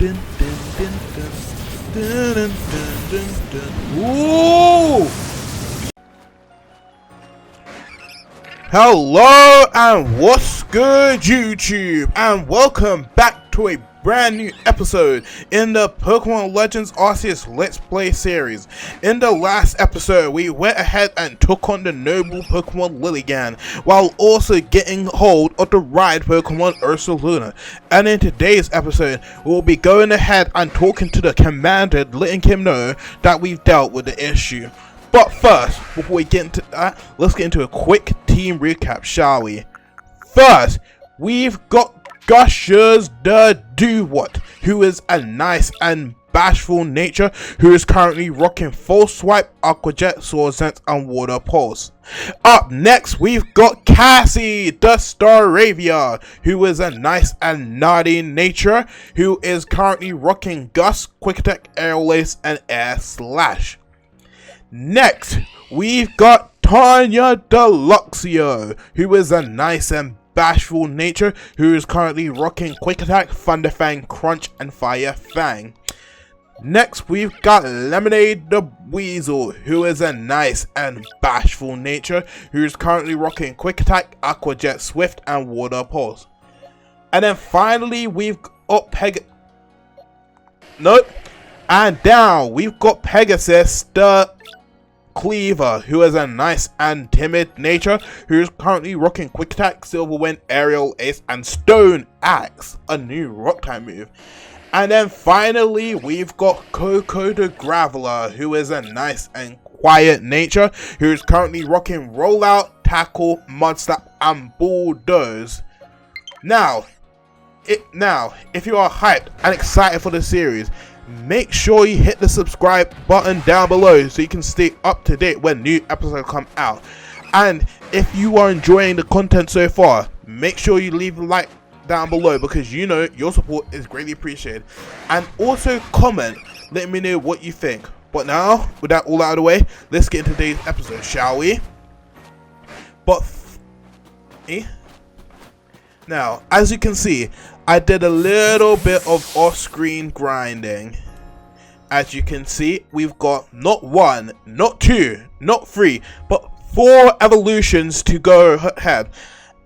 Dun, dun, dun, dun. Dun, dun, dun, dun, dun. Ooh! Hello and what's good, YouTube, and welcome back to a brand new episode in the Pokemon Legends Arceus Let's Play series. In the last episode, we went ahead and took on the noble Pokemon Lilligan, while also getting hold of the ride Pokemon Ursaluna. And in today's episode, we'll be going ahead and talking to the commander, letting him know that we've dealt with the issue. But first, before we get into that, let's get into a quick team recap, shall we? First, we've got Gushers the Do-What, who is a nice and bashful nature, who is currently rocking Full Swipe, Aqua Jet, Sword Sense, and Water Pulse. Up next, we've got Cassie the Staravia, who is a nice and naughty nature, who is currently rocking Gust, Quick Attack, Aerial Ace, and Air Slash. Next, we've got Tanya Deluxio, who is a nice and bashful nature, who is currently rocking Quick Attack, Thunder Fang, Crunch, and Fire Fang. Next, we've got Lemonade the Weasel, who is a nice and bashful nature, who is currently rocking Quick Attack, Aqua Jet, Swift, and Water Pulse. And then finally, we've got And down, we've got Pegasus the Cleaver, who is a nice and timid nature, who is currently rocking Quick Attack, Silver Wind, Aerial Ace, and Stone Axe, a new rock type move. And then finally, we've got Coco the Graveler, who is a nice and quiet nature, who is currently rocking Rollout, Tackle, Mud Slap, and Bulldoze. Now, if you are hyped and excited for the series, make sure you hit the subscribe button down below so you can stay up to date when new episodes come out. And if you are enjoying the content so far, make sure you leave a like down below, because you know your support is greatly appreciated. And also comment, let me know what you think. But now, with that all out of the way, let's get into today's episode, shall we? Now, as you can see, I did a little bit of off-screen grinding. As you can see, we've got not one, not two, not three, but 4 evolutions to go ahead.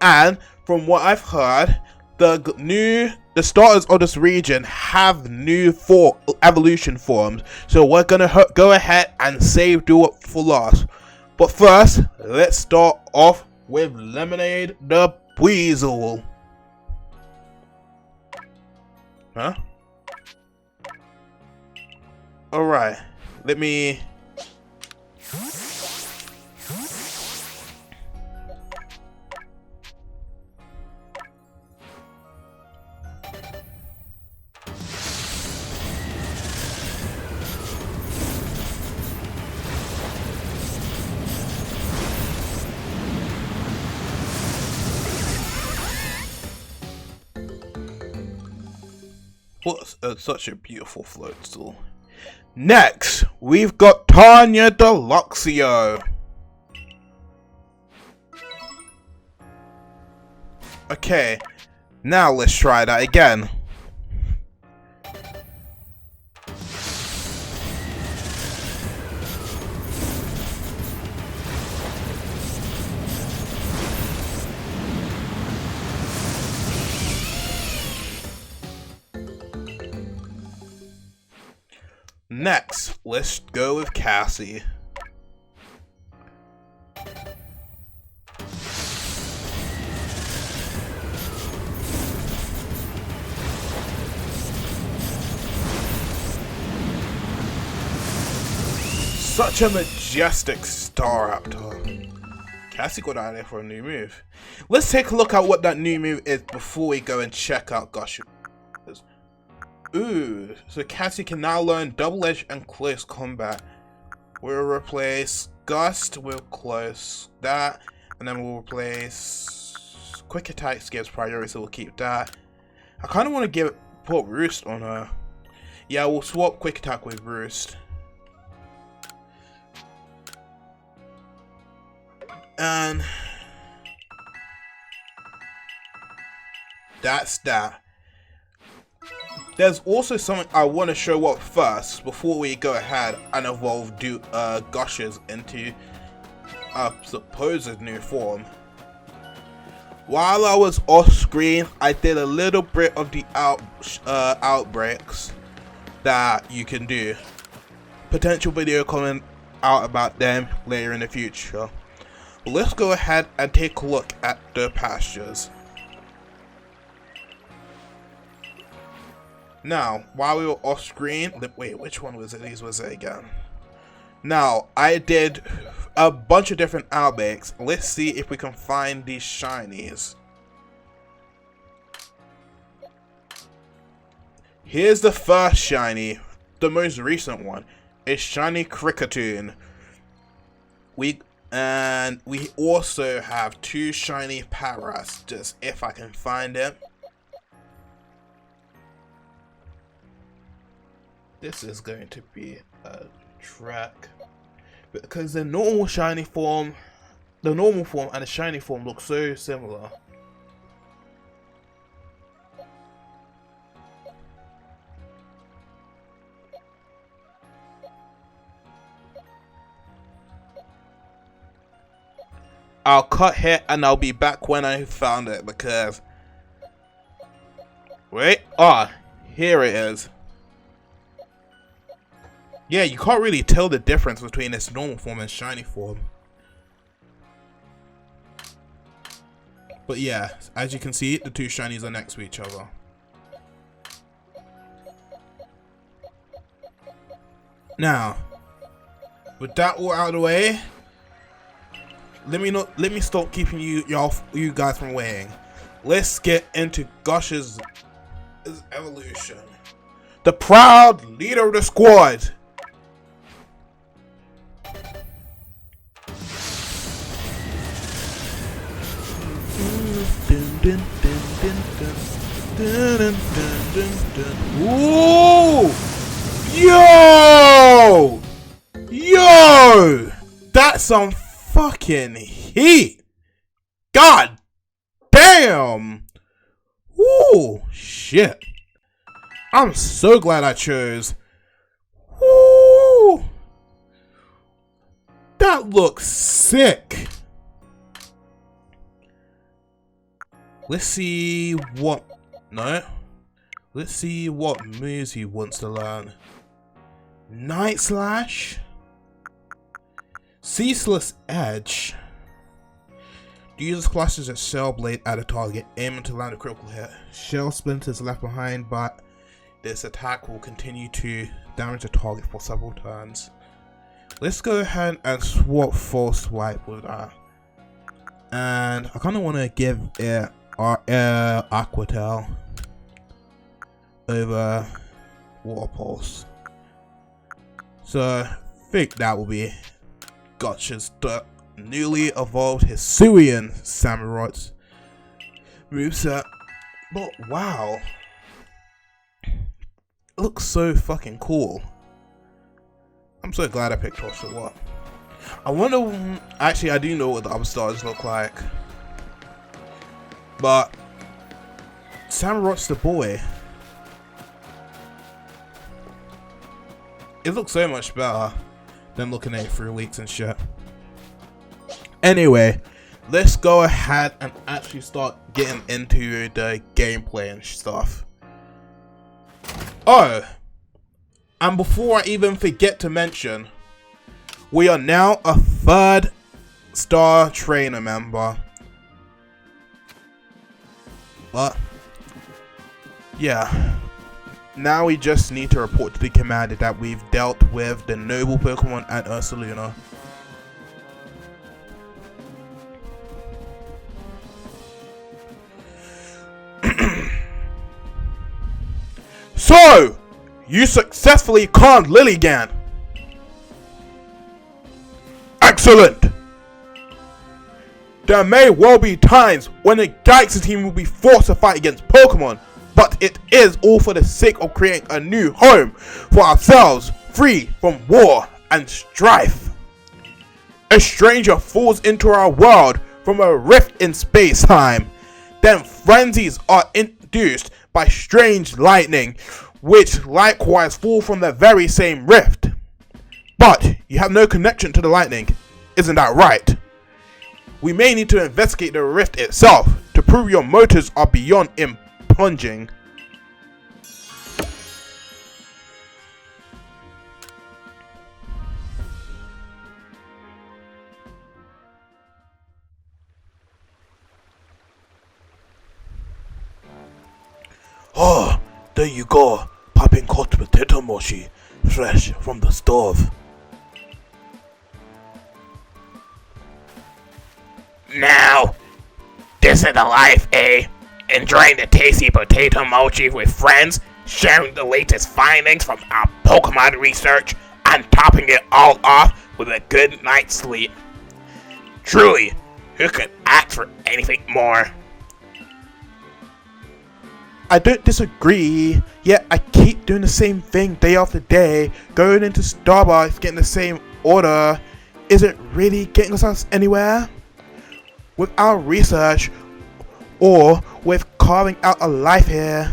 And from what I've heard, the starters of this region have new 4 evolution forms. So we're gonna go ahead and save Do-What for last. But first, let's start off with Lemonade the Weasel. Huh? Alright, let me... What such a beautiful float stool. Next, we've got Tanya Deluxio. Okay, now let's try that again. Next, let's go with Cassie. Such a majestic Staraptor. Cassie got out of there for a new move. Let's take a look at what that new move is before we go and check out Gushers. Ooh, so Cassie can now learn Double Edge and Close Combat. We'll replace Gust with Close that, and then we'll replace Quick Attack gives priority, so we'll keep that. I kind of want to put Roost on her. Yeah, we'll swap Quick Attack with Roost. And that's that. there's also something I want to show up first before we go ahead and evolve Gushers into a supposed new form. While I was off screen, I did a little bit of the outbreaks that you can do. Potential video coming out about them later in the future. But let's go ahead and take a look at the pastures. Now, while we were off screen, wait, which one was it? These was it again. Now, I did a bunch of different outbreaks. Let's see if we can find these shinies. Here's the first shiny, the most recent one. It's shiny Cricketoon. We also have 2 shiny Paras, just if I can find it. This is going to be a track because the normal form and the shiny form look so similar. I'll cut here and I'll be back when I found it because wait, here it is. Yeah, you can't really tell the difference between its normal form and shiny form. But yeah, as you can see, the 2 shinies are next to each other. Now, with that all out of the way, let me stop keeping you guys from waiting. Let's get into Gush's evolution. The proud leader of the squad. Ooh! Yo! That's some fucking heat! God damn! Ooh, shit. I'm so glad I chose. Ooh! That looks sick. Let's see what moves he wants to learn. Night Slash, Ceaseless Edge. The user clashes a shell blade at a target, aiming to land a critical hit. Shell splinters left behind, but this attack will continue to damage the target for several turns. Let's go ahead and swap Full Swipe with that. And I kind of want to give it our Aqua Tail over Water Pulse. So I think that will be Gotcha's newly evolved Hisuian Samurot's moveset. But wow, it looks so fucking cool. I'm so glad I picked OSHAWATT. I wonder, actually I do know what the other stars look like. But Samurot's the boy. It looks so much better than looking at it through leaks and shit. Anyway, let's go ahead and actually start getting into the gameplay and stuff. Oh, and before I even forget to mention, we are now a 3rd star trainer member. But yeah, now we just need to report to the commander that we've dealt with the noble Pokemon at Ursaluna. So, you successfully calmed Lilligan. Excellent. There may well be times when the Galaxy team will be forced to fight against Pokemon, but it is all for the sake of creating a new home for ourselves, free from war and strife. A stranger falls into our world from a rift in space-time. Then frenzies are induced by strange lightning, which likewise fall from the very same rift. But you have no connection to the lightning, isn't that right? We may need to investigate the rift itself to prove your motives are beyond impunging. Oh, there you go, popping hot potato mochi, fresh from the stove. Now, this is the life, eh? Enjoying the tasty potato mochi with friends, sharing the latest findings from our Pokemon research, and topping it all off with a good night's sleep. Truly, who could ask for anything more? I don't disagree, yet I keep doing the same thing day after day, going into Starbucks, getting the same order. Is it really getting us anywhere? With our research, or with carving out a life here?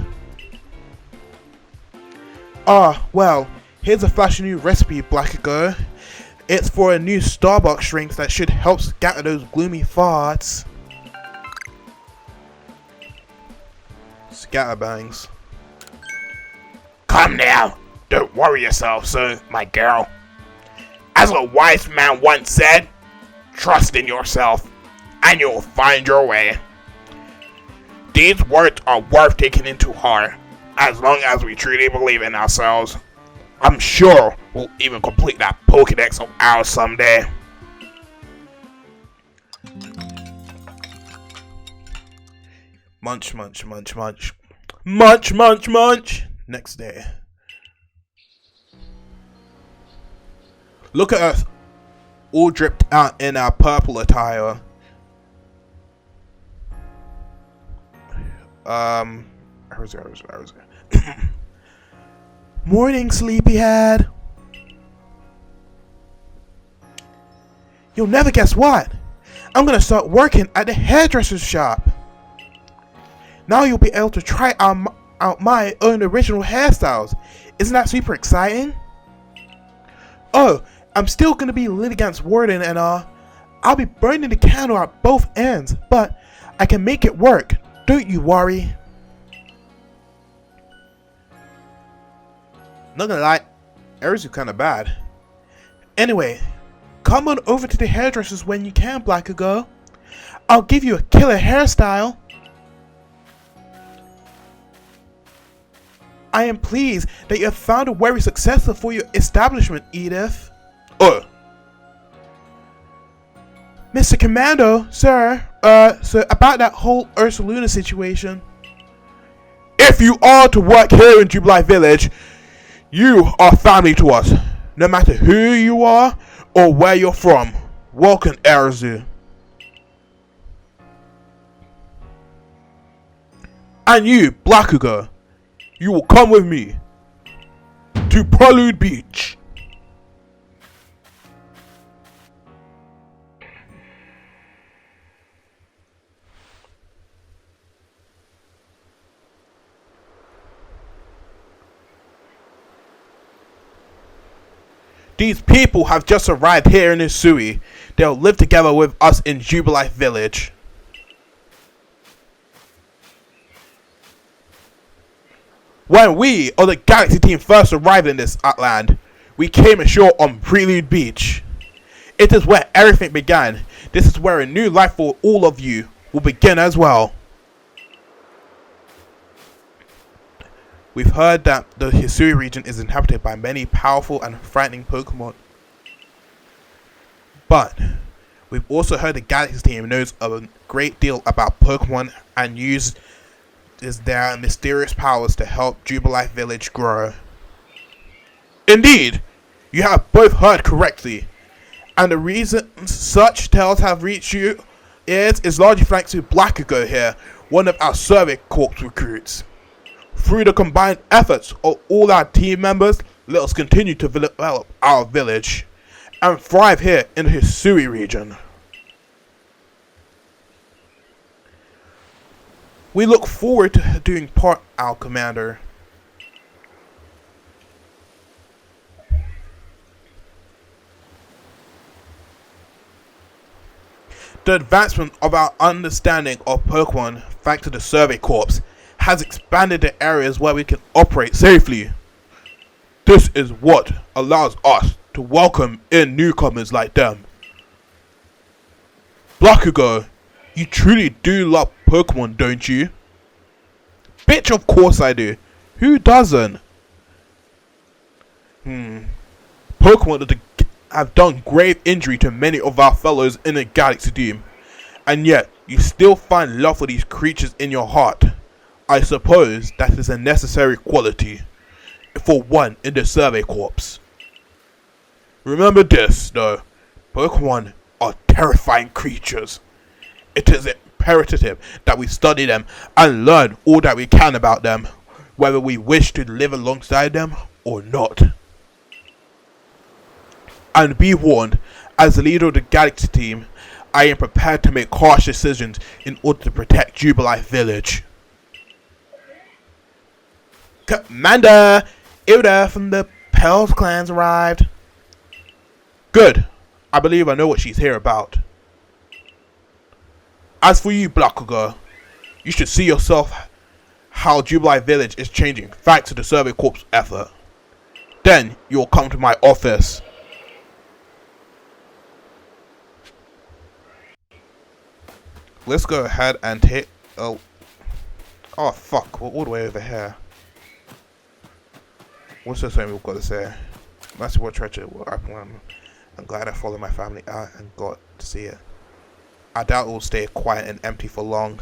Well, here's a flashy new recipe, Blackugo. It's for a new Starbucks drink that should help scatter those gloomy thoughts. Scatterbangs. Come now, don't worry yourself, sir, my girl. As a wise man once said, trust in yourself, and you'll find your way. These words are worth taking into heart, as long as we truly believe in ourselves. I'm sure we'll even complete that Pokédex of ours someday. Munch, munch, munch, munch. Munch, munch, munch. Next day. Look at us, all dripped out in our purple attire. Where is it? Morning, sleepyhead. You'll never guess what? I'm gonna start working at the hairdresser's shop. Now you'll be able to try out my own original hairstyles. Isn't that super exciting? Oh, I'm still gonna be Litigant's warden and I'll be burning the candle at both ends, but I can make it work. Don't you worry. Not gonna lie, errors are kinda bad. Anyway, come on over to the hairdressers when you can, Blackugo. I'll give you a killer hairstyle. I am pleased that you have found a very successful for your establishment, Edith. Oh. Mr. Commando, sir, so about that whole Ursaluna situation. If you are to work here in Jubilee Village, you are family to us. No matter who you are or where you're from. Welcome, Arceus. And you, Blackugo, you will come with me to Prelude Beach. These people have just arrived here in Usui. They'll live together with us in Jubilee Village. When we, or the Galaxy team, first arrived in this land, we came ashore on Prelude Beach. It is where everything began. This is where a new life for all of you will begin as well. We've heard that the Hisui region is inhabited by many powerful and frightening Pokemon. But we've also heard the Galaxy team knows a great deal about Pokemon and uses their mysterious powers to help Jubilee Village grow. Indeed, you have both heard correctly. And the reason such tales have reached you is largely thanks to Blackugo here, one of our Survey Corps recruits. Through the combined efforts of all our team members, let us continue to develop our village and thrive here in the Hisui region. We look forward to doing part, our commander. The advancement of our understanding of Pokemon thanks to the Survey Corps has expanded the areas where we can operate safely. This is what allows us to welcome in newcomers like them. Blackugo, you truly do love Pokemon, don't you? Bitch, of course I do. Who doesn't? Pokemon have done grave injury to many of our fellows in the galaxy team, and yet you still find love for these creatures in your heart. I suppose that is a necessary quality for one in the Survey Corps. Remember this though, Pokemon are terrifying creatures. It is imperative that we study them and learn all that we can about them, whether we wish to live alongside them or not. And be warned, as the leader of the Galaxy team, I am prepared to make harsh decisions in order to protect Jubilife Village. Commander, Ilda from the Pels clans arrived. Good. I believe I know what she's here about. As for you, Blackugo, you should see yourself how Jubilife Village is changing thanks to the Survey Corps' effort. Then you will come to my office. Let's go ahead and take... Oh fuck, we're all the way over here. What's this thing we've got to say? Massive World Treasure. I'm glad I followed my family out and got to see it. I doubt it will stay quiet and empty for long.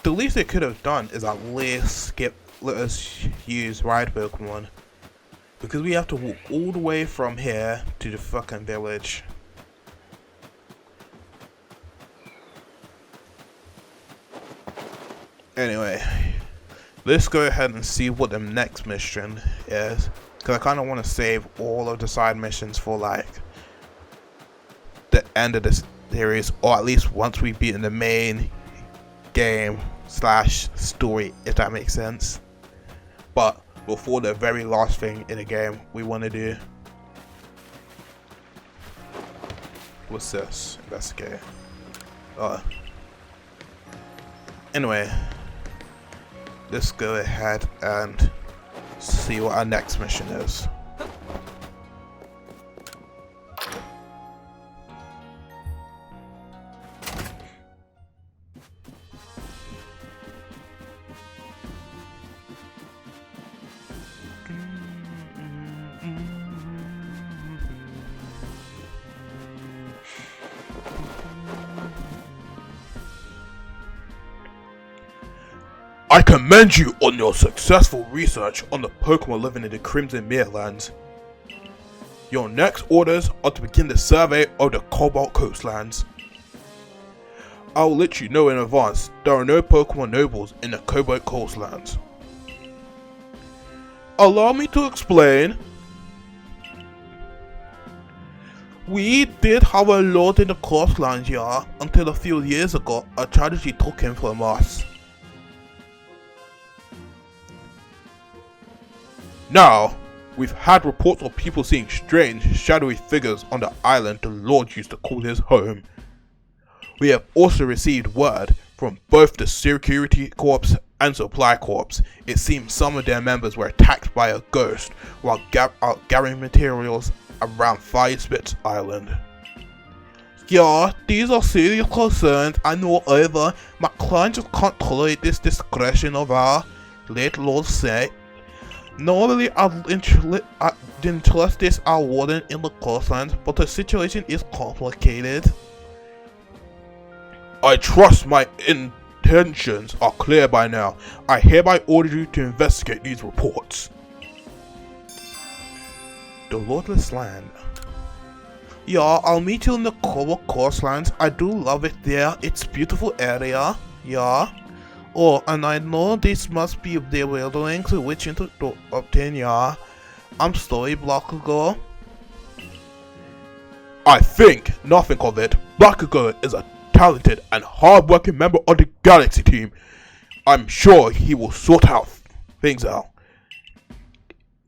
The least they could have done is at least let us use Ride Pokemon. Because we have to walk all the way from here to the fucking village. Anyway, let's go ahead and see what the next mission is. Because I kind of want to save all of the side missions for like the end of this series. Or at least once we've beaten the main game / story, if that makes sense. But before the very last thing in the game we want to do. What's this? Investigate. Anyway, let's go ahead and see what our next mission is. I commend you on your successful research on the Pokemon living in the Crimson Merelands. Your next orders are to begin the survey of the Cobalt coastlands. I will let you know in advance there are no Pokemon nobles in the Cobalt coastlands. Allow me to explain. We did have a lord in the coastlands, yeah, until a few years ago a tragedy took him from us. Now, we've had reports of people seeing strange, shadowy figures on the island the Lord used to call his home. We have also received word from both the Security Corps and Supply Corps. It seems some of their members were attacked by a ghost while gathering materials around Firespit's Island. Yeah, these are serious concerns, and moreover, my client just can't tolerate this discretion of our late Lord say. Normally, I didn't trust this our warden in the coastlands, but the situation is complicated. I trust my intentions are clear by now. I hereby order you to investigate these reports. The Lordless Land. Yeah, I'll meet you in the Cobalt coastlands. I do love it there. It's a beautiful area. Yeah. Oh, and I know this must be bewildering to which to obtain, yeah. I'm sorry, Blackugo. I think nothing of it. Blackugo is a talented and hard-working member of the Galaxy team. I'm sure he will sort out things out.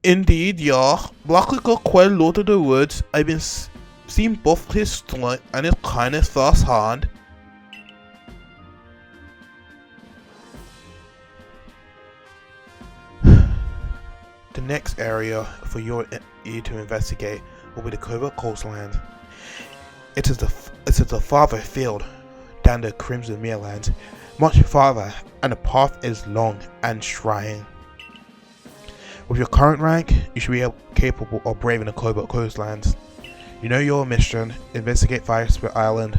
Indeed, yeah. Blackugo, quite Lord of the Woods. I've been seen both his strength and his kindness firsthand. The next area for you to investigate will be the covert coastlands. It is the farther field down the Crimson Merelands, much farther, and the path is long and trying. With your current rank, you should be capable of braving the covert coastlands. You know your mission: investigate Firespit Island.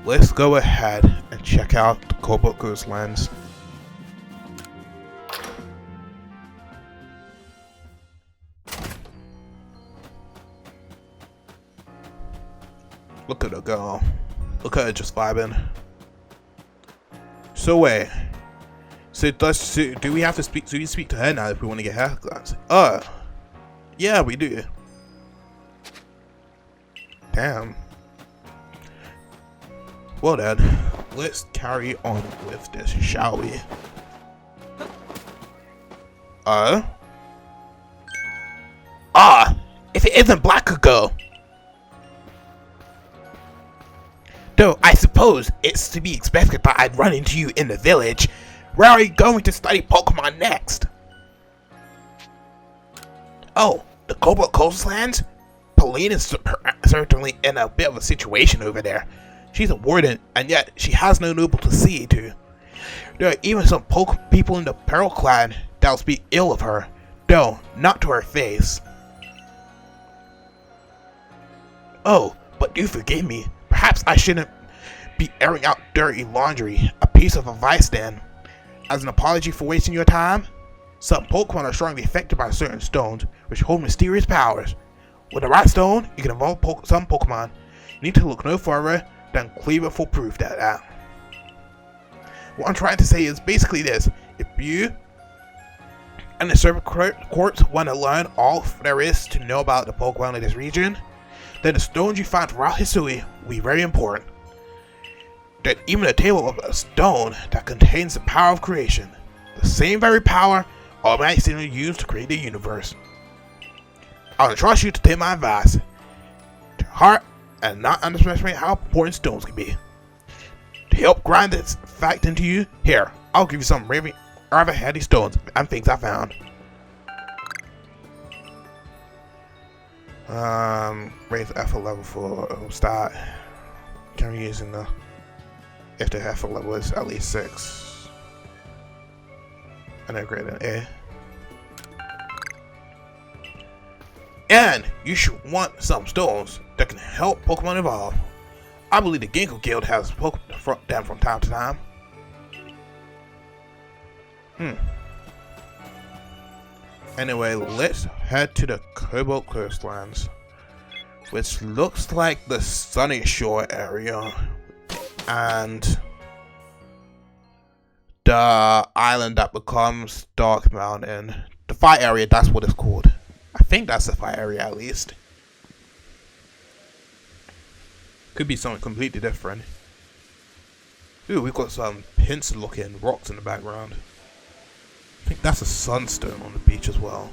Let's go ahead and check out the cobalt coastlands. Look at her go. Look at her just vibing. So wait. So do we have to speak? Do we speak to her now if we want to get haircuts? Yeah, we do. Damn. Well then, let's carry on with this, shall we? If it isn't Blackugo. Though I suppose it's to be expected that I'd run into you in the village. Where are you going to study Pokemon next? Oh, the Cobalt Coastlands? Pauline is certainly in a bit of a situation over there. She's a warden, and yet she has no noble to see to. There are even some people in the Peril clan that'll speak ill of her, though not to her face. Oh, but do forgive me. Perhaps I shouldn't be airing out dirty laundry. A piece of advice then. As an apology for wasting your time, some Pokemon are strongly affected by certain stones, which hold mysterious powers. With the right stone, you can evolve some Pokemon. You need to look no further than Cleaver for proof that. What I'm trying to say is basically this: if you and the Serpent Courts want to learn all there is to know about the Pokemon in this region, then the stones you find throughout history will be very important. That even a table of a stone that contains the power of creation, the same very power Almighty Sinner used to create the universe. I trust you to take my advice to heart and not underestimate how important stones can be. To help grind this fact into you, here, I'll give you some rather handy stones and things I found. Raise the effort level for start. Can we use if the effort level is at least 6 and then greater than A. And you should want some stones that can help Pokemon evolve. I believe the Ginkgo Guild has Pokemon them from time to time. Anyway, let's head to the Cobalt Coastlands, which looks like the Sunny Shore area and the island that becomes Dark Mountain. The fire area, that's what it's called. I think that's the fire area at least. Could be something completely different. Ooh, we've got some pincer looking rocks in the background. I think that's a sunstone on the beach as well.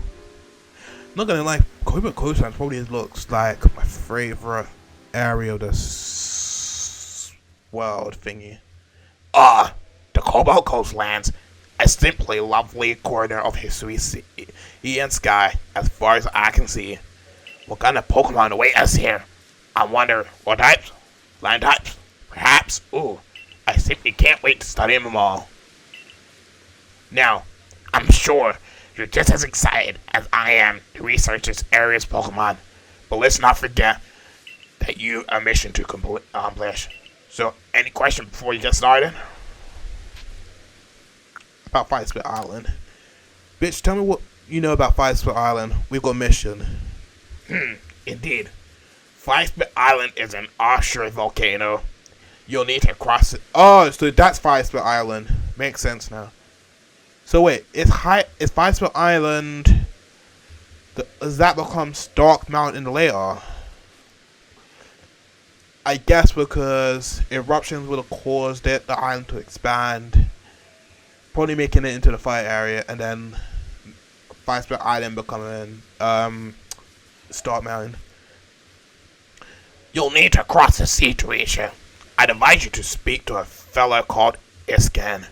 Not gonna lie, Cobalt Coastlands probably looks like my favorite area of this world thingy. The Cobalt Coastlands. A simply lovely corner of history, sea and sky, as far as I can see. What kind of Pokemon await us here? I wonder, what types? Land types? Perhaps? Ooh, I simply can't wait to study them all. Now, I'm sure you're just as excited as I am to research this area's Pokemon, but let's not forget that you have a mission to accomplish. So, any question before you get started? About Firespit Island. Bitch, tell me what you know about Firespit Island. We've got a mission. Indeed. Firespit Island is an offshore volcano. You'll need to cross it. Oh, so that's Firespit Island. Makes sense now. So wait, is Firespit Island... Does that become Dark Mountain later? I guess because eruptions would have caused the island to expand, probably making it into the fire area, and then Fire Island becoming Start Mountain. You'll need to cross the sea to reach her. I'd advise you to speak to a fellow called Iscan.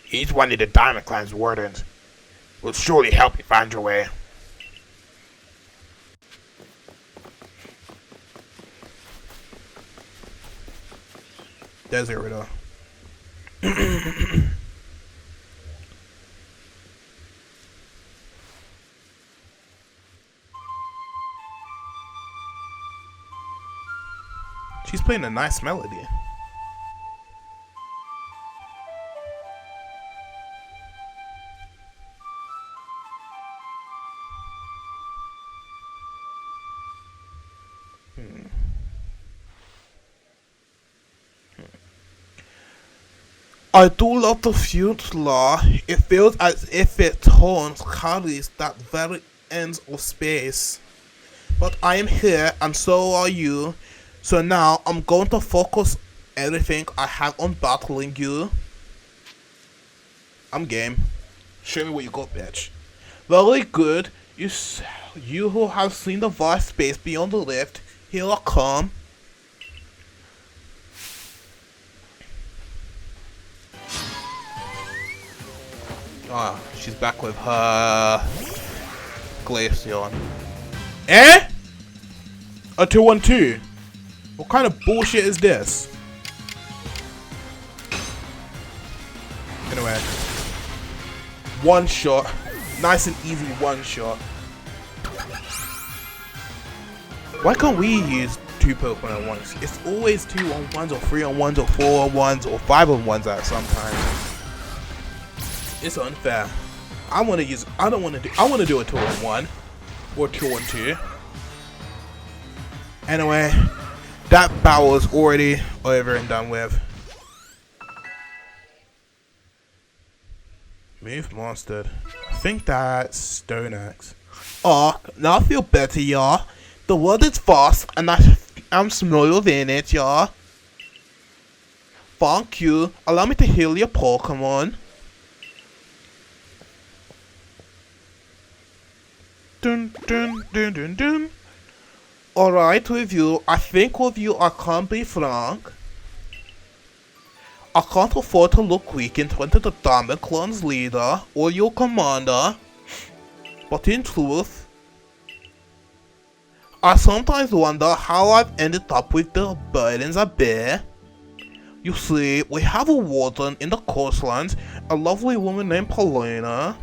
He's one of the Diamond Clan's wardens. Will surely help you find your way. Desert Riddle. She's playing a nice melody. I do love the future. It feels as if it turns carries that very ends of space. But I am here and so are you. So now I'm going to focus everything I have on battling you. I'm game. Show me what you got, bitch. Very good. You who have seen the vast space beyond the rift, here I come. Ah, she's back with her Glaceon. Eh? A 2-1-2? What kind of bullshit is this? Anyway. One shot. Nice and easy one shot. Why can't we use 2 Pokemon at once? It's always 2-on-1s or 3-on-1s or 4-on-1s or 5-on-1s at some time. It's unfair. I want to do a 2-on-1 or 2-on-2. Anyway, that battle is already over and done with. Move mastered. I think that's Stone Axe. Oh, now I feel better, y'all. The world is vast and I'm smaller than it, y'all. Thank you. Allow me to heal your Pokemon. Dun dun dun dun dun. Alright with you, I think with you I can't be frank. I can't afford to look weak in front of the Diamond Clan's leader or your commander. But in truth, I sometimes wonder how I've ended up with the burdens I bear. You see, we have a warden in the coastlands, a lovely woman named Paulina.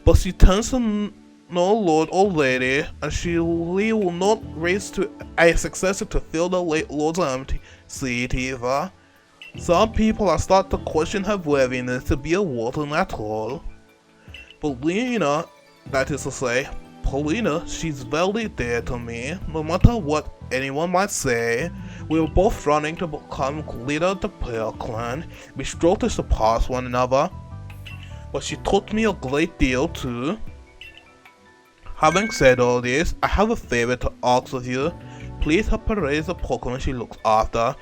But she tends to no lord or lady, and she will not raise to a successor to fill the late lord's empty seat either. Some people are starting to question her worthiness to be a warden at all. But Lena, that is to say, Paulina, she's very dear to me, no matter what anyone might say. We were both running to become leader of the Pearl Clan. We strove to surpass one another, but she taught me a great deal too. Having said all this, I have a favor to ask of you. Please help her raise the Pokemon she looks after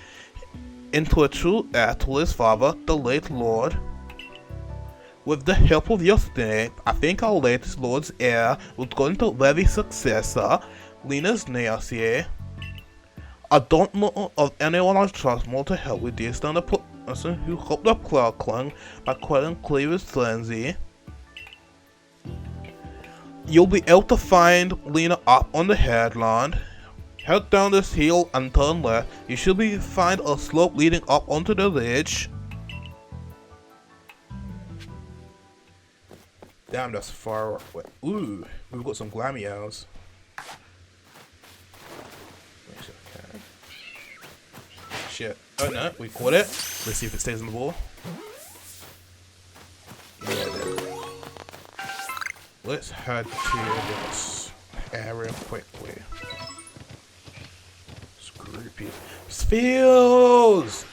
into a true heir to his father, the late Lord. With the help of your strength, I think our latest Lord's heir will go into very successor, Lena's Nacier. I don't know of anyone I trust more to help with this than the person who helped the Cloud Clan by quelling Cleaver's frenzy. You'll be able to find Lena up on the headland. Head down this hill and turn left. You should find a slope leading up onto the ridge. Damn, that's far away. Ooh, we've got some Glamios. Shit. Oh no, we caught it. Let's see if it stays in the ball. Yeah, it did. Let's head to this area quickly. Scroopy. Spheels!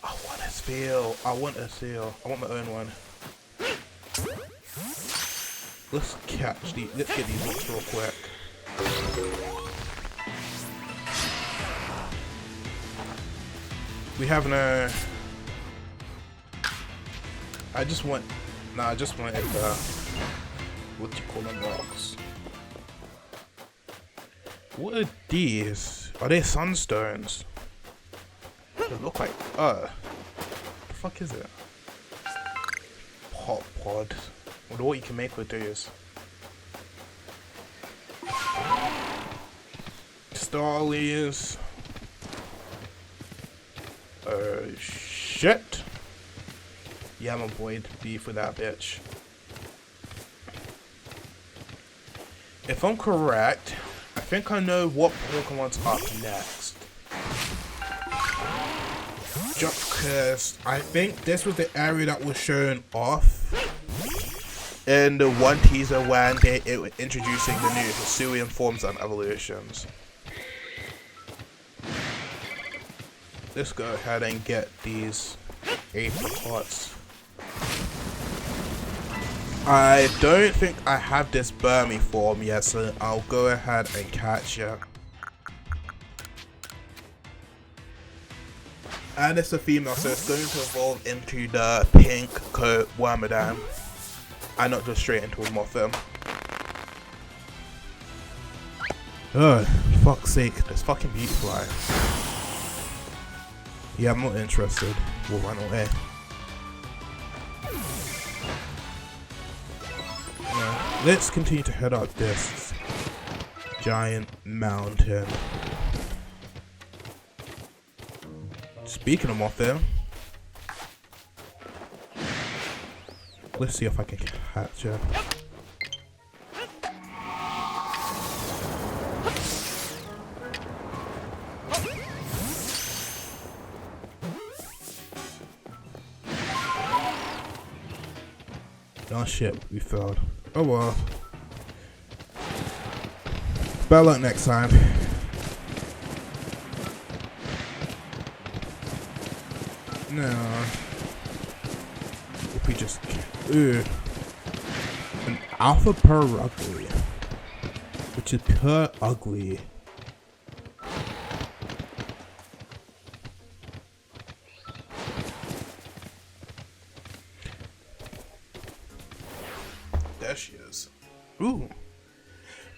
I want a sphere. I want a seal. I want my own one. Let's catch these. Let's get these ones real quick. We have no. I just wanted the, what do you call them, rocks? What are these? Are they sunstones? They look like, what the fuck is it? Pop pod. I wonder what you can make with these. Starlies. Oh shit. Yeah, I'm avoid beef with that bitch. If I'm correct, I think I know what Pokemon's up next. Just because I think this was the area that was shown off in the one teaser when it was introducing the new Hisuian forms and evolutions. Let's go ahead and get these apricots. I don't think I have this Burmy form yet, so I'll go ahead and catch it. And it's a female, so it's going to evolve into the pink coat Wormadam. And not just straight into a Mothim. Oh, fuck's sake, this fucking Beautifly. Yeah, I'm not interested. We'll run away. Let's continue to head up this giant mountain. Speaking of Mothim, let's see if I can catch her. Oh shit, we failed. Oh well. Better luck next time. No. If we just... Ooh. An alpha per ugly. Which is per ugly. There she is. Ooh.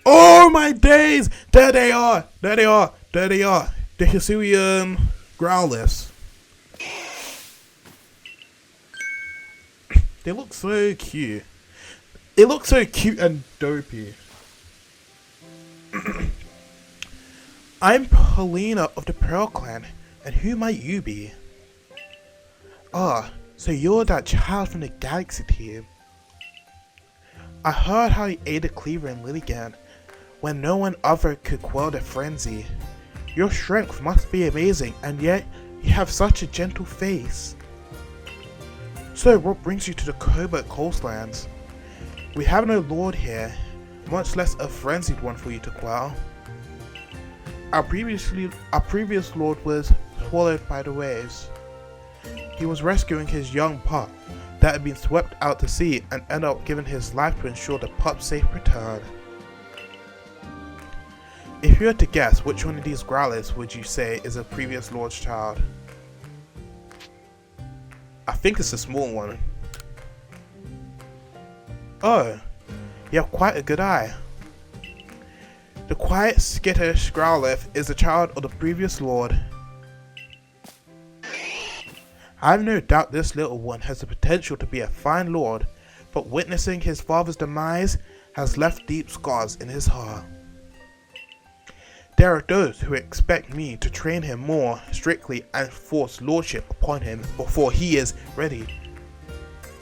Oh my days! There they are! There they are! There they are! The Hisuian Growlers. They look so cute. It looks so cute and dopey. I'm Paulina of the Pearl Clan, and who might you be? Ah, so you're that child from the Galaxy team. I heard how you aided Cleaver and Lilligan when no one other could quell the frenzy. Your strength must be amazing, and yet you have such a gentle face. So what brings you to the cobalt coastlands? We have no lord here, much less a frenzied one for you to quell. Our previous lord was swallowed by the waves. He was rescuing his young pup that had been swept out to sea and ended up giving his life to ensure the pup's safe return. If you had to guess, which one of these growlers would you say is a previous lord's child? I think it's a small one. Oh, you have quite a good eye. The quiet, skittish Growlithe is a child of the previous lord. I have no doubt this little one has the potential to be a fine lord, but witnessing his father's demise has left deep scars in his heart. There are those who expect me to train him more strictly and force lordship upon him before he is ready,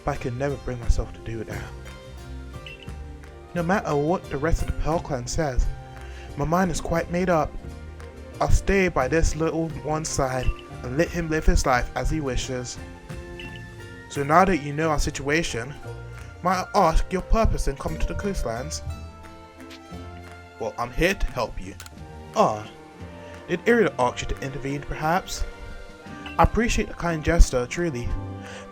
but I can never bring myself to do that. No matter what the rest of the Pearl Clan says, my mind is quite made up. I'll stay by this little one's side and let him live his life as he wishes. So now that you know our situation, might I ask your purpose in coming to the coastlands? Well, I'm here to help you. Ah, did Irida ask you to intervene perhaps? I appreciate the kind gesture, truly,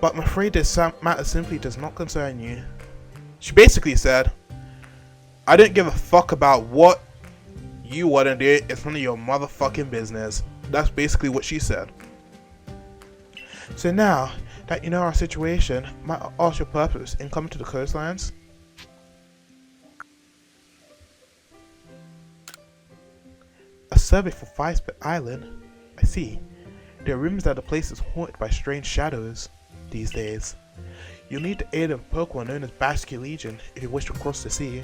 but I'm afraid this matter simply does not concern you. She basically said, I don't give a fuck about what you want to do, it's none of your motherfucking business. That's basically what she said. So now that you know our situation, might I ask your purpose in coming to the coastlands? A survey for Firespit Island? I see. There are rumors that the place is haunted by strange shadows these days. You'll need the aid of a Pokemon known as Basque Legion if you wish to cross the sea.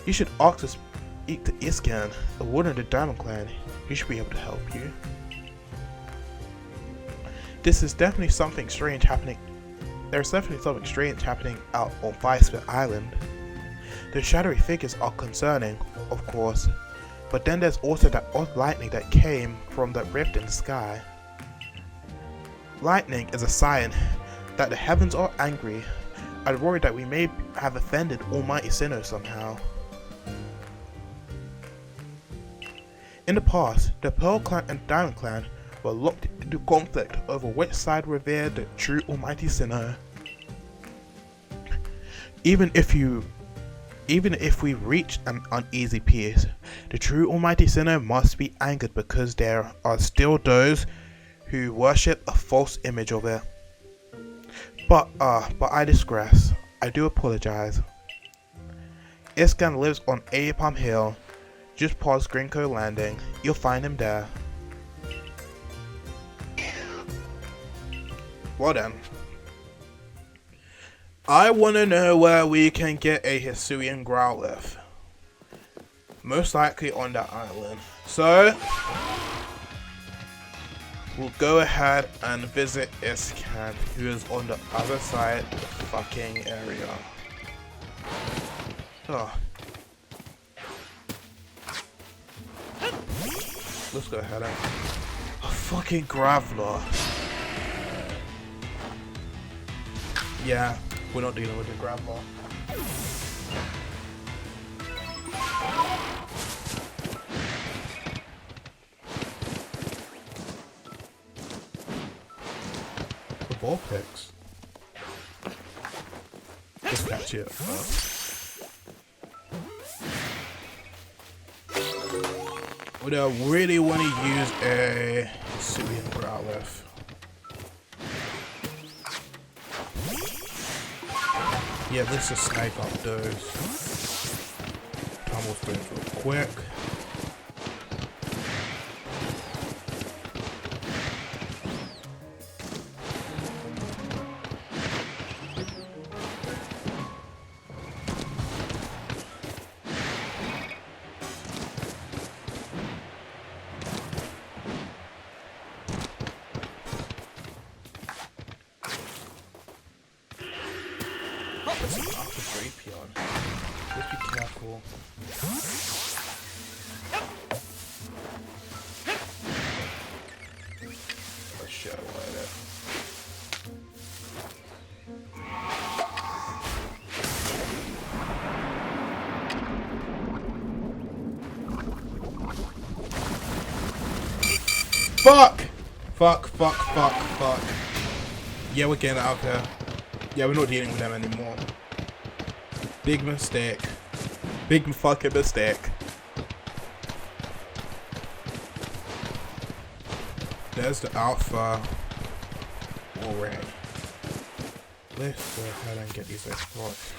You should ask to speak to Iscan, a warden of the Diamond Clan. He should be able to help you. This is definitely something strange happening. There's definitely something strange happening out on Firespit Island. The shadowy figures are concerning, of course, but then there's also that odd lightning that came from that rift in the sky. Lightning is a sign that the heavens are angry. I'd worry that we may have offended Almighty Sinnoh somehow. In the past, the Pearl Clan and Diamond Clan were locked into conflict over which side revered the true Almighty Sinnoh. Even if we reach an uneasy peace, the true Almighty Sinnoh must be angered because there are still those who worship a false image of it. But I digress. I do apologize. Iscan lives on Apalm Hill, just past Grinko Landing. You'll find him there. Well then. I want to know where we can get a Hisuian Growlithe. Most likely on that island. So, we'll go ahead and visit Iscan, who is on the other side of the fucking area. Oh. Let's go ahead and... a fucking Graveler. Yeah, we're not dealing with the Graveler. The Vulpix. Just catch it. Would I really want to use a Hisuian Growlithe? Yeah, let's just snipe up those Tumble Springs real quick. Let's be careful. Let's shadow light Fuck! Fuck. Yeah, we're getting out of here. Yeah, we're not dealing with them anymore. Big mistake. Big fucking mistake. There's the alpha. Alright. Let's go ahead and get these exploits.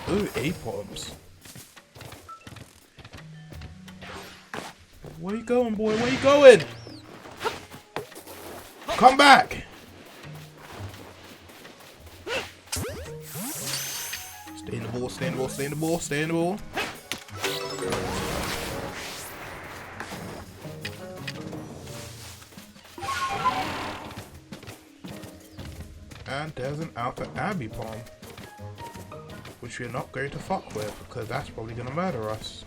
Ooh, A-bombs. Where you going, boy? Where you going? Come back! Stay in the ball, stay in the ball, stay in the ball, stay in the ball. And there's an Alpha Ambipom, which we're not going to fuck with, because that's probably going to murder us.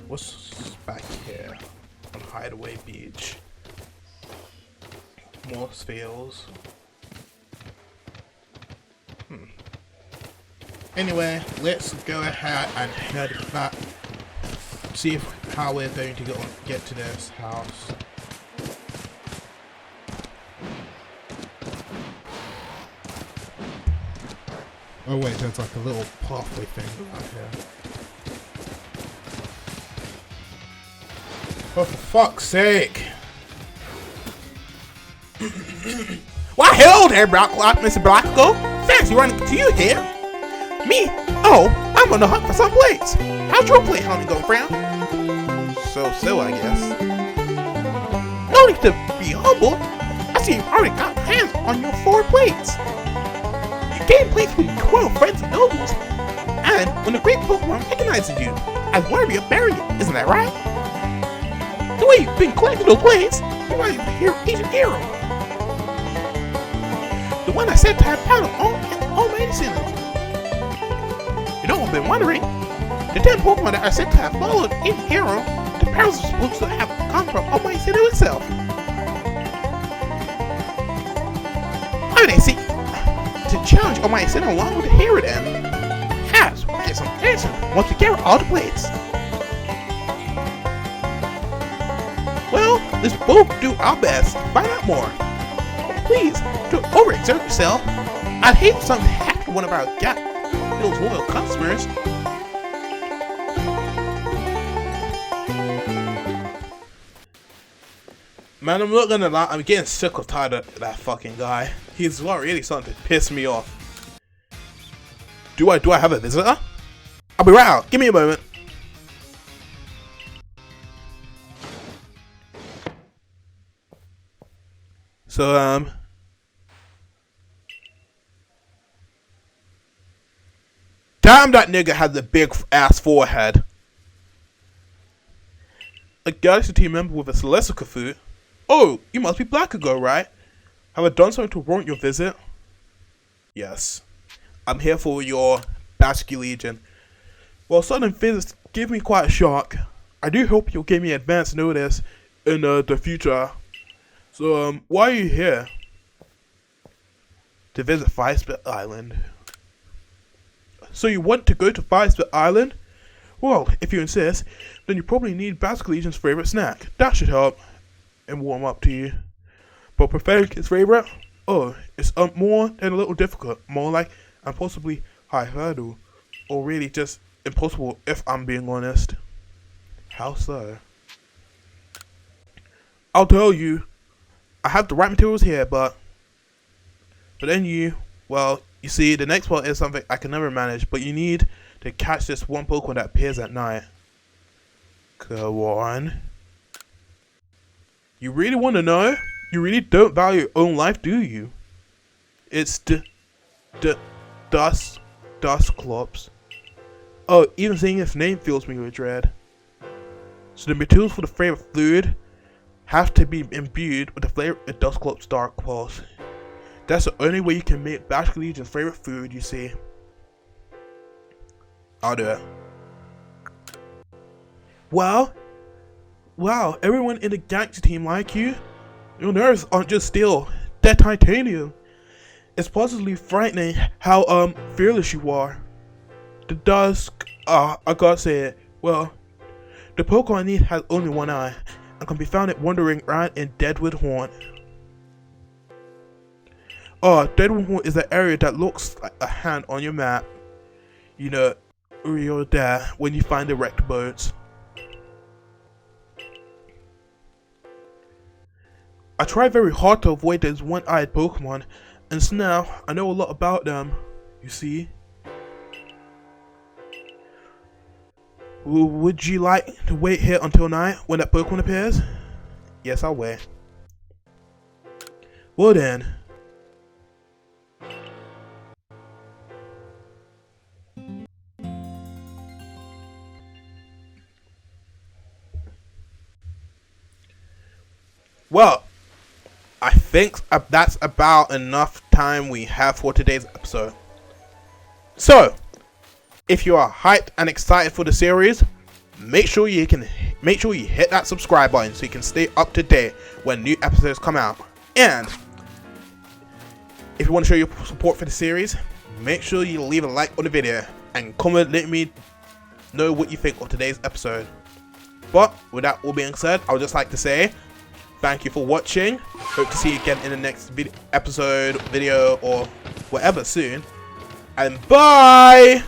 What's back here on Hideaway Beach? More spheres. Anyway, let's go ahead and head back. See how we're going to get to this house. Oh wait, there's like a little pathway thing around here. Oh, for fuck's sake! Why, hello there, Mr. Blackugo. Fancy running to you here. Me? Oh, I'm on the hunt for some plates. How's your plate hunting going, friend? So, I guess. No need to be humble. I see you've already got hands on your 4 plates. You gain plates with 12 friends and nobles. And when the great Pokemon recognizes you as worthy of burying, isn't that right? The way you've been collecting those plates, you might even hear ancient hero. The one I said to have found all medicine. You know, I've been wondering, the 10 Pokemon that I said to have followed in hero, the parents are supposed to have come from Almighty Sinnoh itself. Why would they seek to challenge Almighty Sinnoh along with the hero then? Perhaps we'll get some answers once we gather all the plates. Well, let's both do our best to find out more. Please, don't overexert yourself. I'd hate if something happened to one of our those loyal customers. Man, I'm not gonna lie, I'm getting sick of tired of that fucking guy. He's really starting to piss me off. Do I have a visitor? I'll be right out. Give me a moment. So, damn, that nigga has a big ass forehead. a Galaxy team member with a Celestica food. Oh, you must be Blackugo, right? Have I done something to warrant your visit? Yes. I'm here for your Basque Legion. Well, sudden visits give me quite a shock. I do hope you'll give me advance notice in the future. So, why are you here? To visit Firespit Island. So you want to go to Firespit Island? Well, if you insist, then you probably need Basque Legion's favorite snack. That should help and warm up to you. But preferring his favorite? Oh, it's more than a little difficult. More like and possibly high hurdle. Or really just impossible if I'm being honest. How so? I'll tell you. I have the right materials here, but then you see, the next part is something I can never manage, but you need to catch this one Pokemon that appears at night. Go on. You really want to know? You really don't value your own life, do you? It's the Dusclops. Oh, even saying its name fills me with dread. So the materials for the favorite fluid have to be imbued with the flavor of Dusclops Dark Pulse. That's the only way you can make Basque Legion's favorite food, you see. I'll do it. Wow, everyone in the Galaxy team like you? Your nerves aren't just steel, they're titanium. It's positively frightening how fearless you are. The Dusk, I gotta say it, well, the Pokemon I need has only one eye, and can be found wandering around in Deadwood Haunt. Oh, Deadwood Haunt is the area that looks like a hand on your map. You know, you're there when you find the wrecked boats. I try very hard to avoid those one-eyed Pokemon, and so now I know a lot about them, you see. Would you like to wait here until night when that Pokemon appears? Yes, I'll wait. Well then. Well, I think that's about enough time we have for today's episode. So, if you are hyped and excited for the series, make sure you hit that subscribe button so you can stay up to date when new episodes come out. And if you want to show your support for the series, make sure you leave a like on the video and comment, let me know what you think of today's episode. But with that all being said, I would just like to say thank you for watching. Hope to see you again in the next video, or whatever soon. and bye!